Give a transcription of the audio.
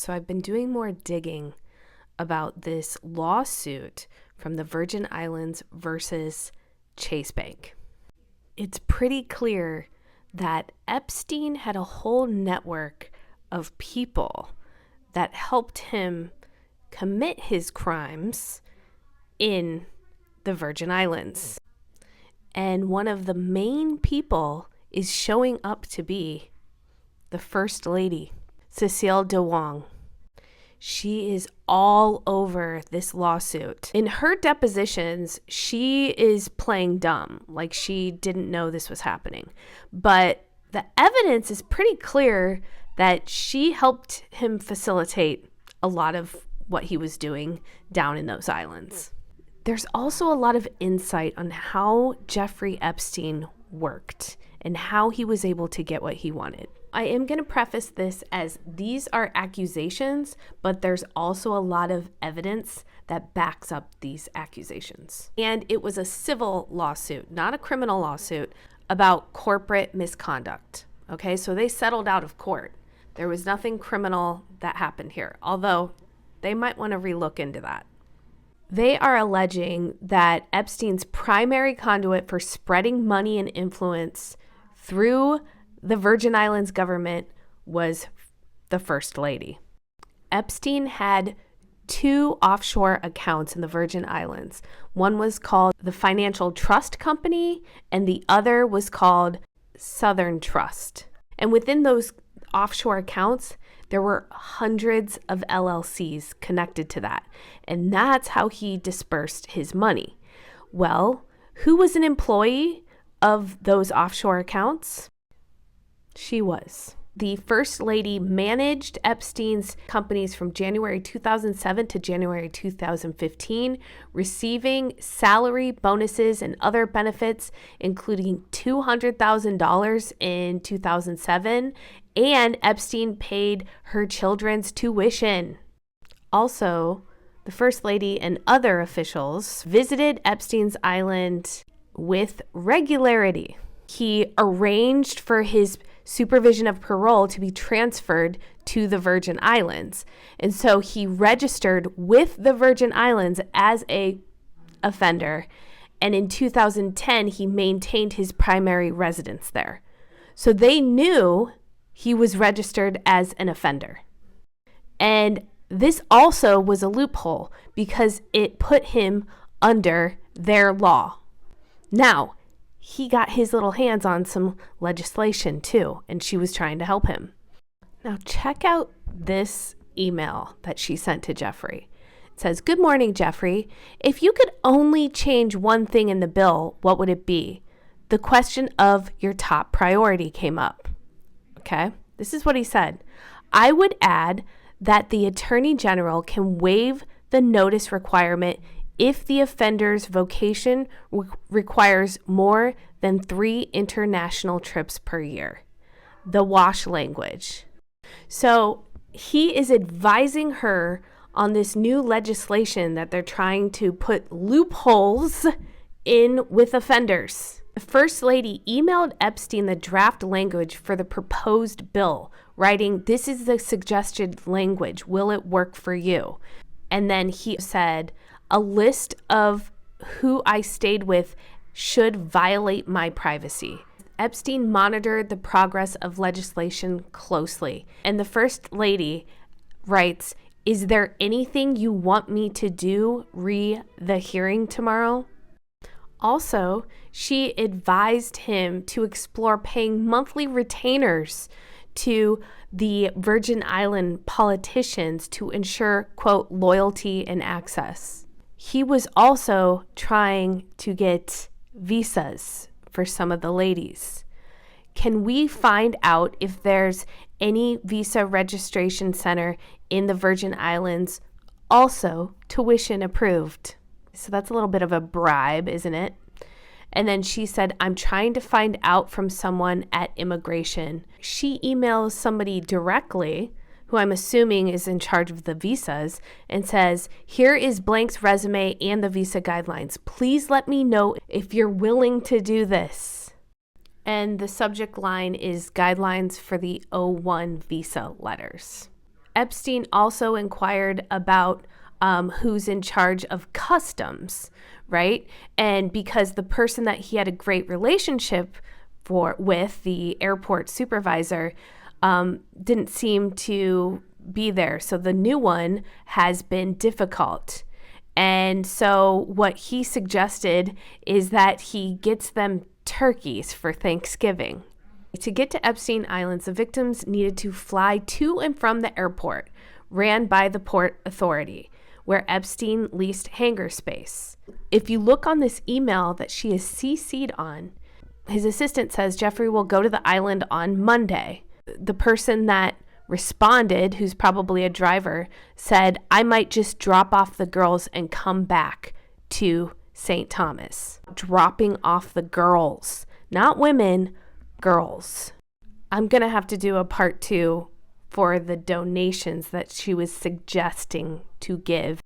So I've been doing more digging about this lawsuit from the Virgin Islands versus Chase Bank. It's pretty clear that Epstein had a whole network of people that helped him commit his crimes in the Virgin Islands. And one of the main people is showing up to be the First Lady, Cecile DeWong. She is all over this lawsuit. In her depositions, she is playing dumb, like she didn't know this was happening. But the evidence is pretty clear that she helped him facilitate a lot of what he was doing down in those islands. There's also a lot of insight on how Jeffrey Epstein worked and how he was able to get what he wanted. I am going to preface this as these are accusations, but there's also a lot of evidence that backs up these accusations. And it was a civil lawsuit, not a criminal lawsuit, about corporate misconduct. Okay, so they settled out of court. There was nothing criminal that happened here, although they might want to relook into that. They are alleging that Epstein's primary conduit for spreading money and influence through the Virgin Islands government was the First Lady. Epstein had 2 offshore accounts in the Virgin Islands. One was called the Financial Trust Company, and the other was called Southern Trust. And within those offshore accounts, there were hundreds of LLCs connected to that. And that's how he dispersed his money. Well, who was an employee of those offshore accounts? She was. The First Lady managed Epstein's companies from January 2007 to January 2015, receiving salary, bonuses, and other benefits, including $200,000 in 2007, and Epstein paid her children's tuition. Also, the First Lady and other officials visited Epstein's island with regularity. He arranged for his supervision of parole to be transferred to the Virgin Islands. And so he registered with the Virgin Islands as a offender. And in 2010, he maintained his primary residence there. So they knew he was registered as an offender. And this also was a loophole because it put him under their law. Now, he got his little hands on some legislation too, and she was trying to help him. Now check out this email that she sent to Jeffrey. It says, "Good morning, Jeffrey. If you could only change one thing in the bill, what would it be? The question of your top priority came up." Okay, this is what he said. "I would add that the Attorney General can waive the notice requirement if the offender's vocation requires more than 3 international trips per year." The WASH language. So he is advising her on this new legislation that they're trying to put loopholes in with offenders. The First Lady emailed Epstein the draft language for the proposed bill, writing, "This is the suggested language. Will it work for you?" And then he said, "A list of who I stayed with should violate my privacy." Epstein monitored the progress of legislation closely. And the First Lady writes, "Is there anything you want me to do re the hearing tomorrow?" Also, she advised him to explore paying monthly retainers to the Virgin Island politicians to ensure, quote, loyalty and access. He was also trying to get visas for some of the ladies. Can we find out if there's any visa registration center in the Virgin Islands? Also, tuition approved. So that's a little bit of a bribe, isn't it? And then she said, "I'm trying to find out from someone at immigration." She emails somebody directly, who I'm assuming is in charge of the visas, and says, "Here is Blank's resume and the visa guidelines. Please let me know if you're willing to do this." And the subject line is guidelines for the O1 visa letters. Epstein also inquired about who's in charge of customs, right? And because the person that he had a great relationship with, the airport supervisor, didn't seem to be there. So the new one has been difficult. And so what he suggested is that he gets them turkeys for Thanksgiving. To get to Epstein Islands, the victims needed to fly to and from the airport, ran by the Port Authority, where Epstein leased hangar space. If you look on this email that she is CC'd on, his assistant says Jeffrey will go to the island on Monday. The person that responded, who's probably a driver, said, I might just drop off the girls and come back to St. Thomas. Dropping off the girls, not women, girls. I'm going to have to do a part 2 for the donations that she was suggesting to give.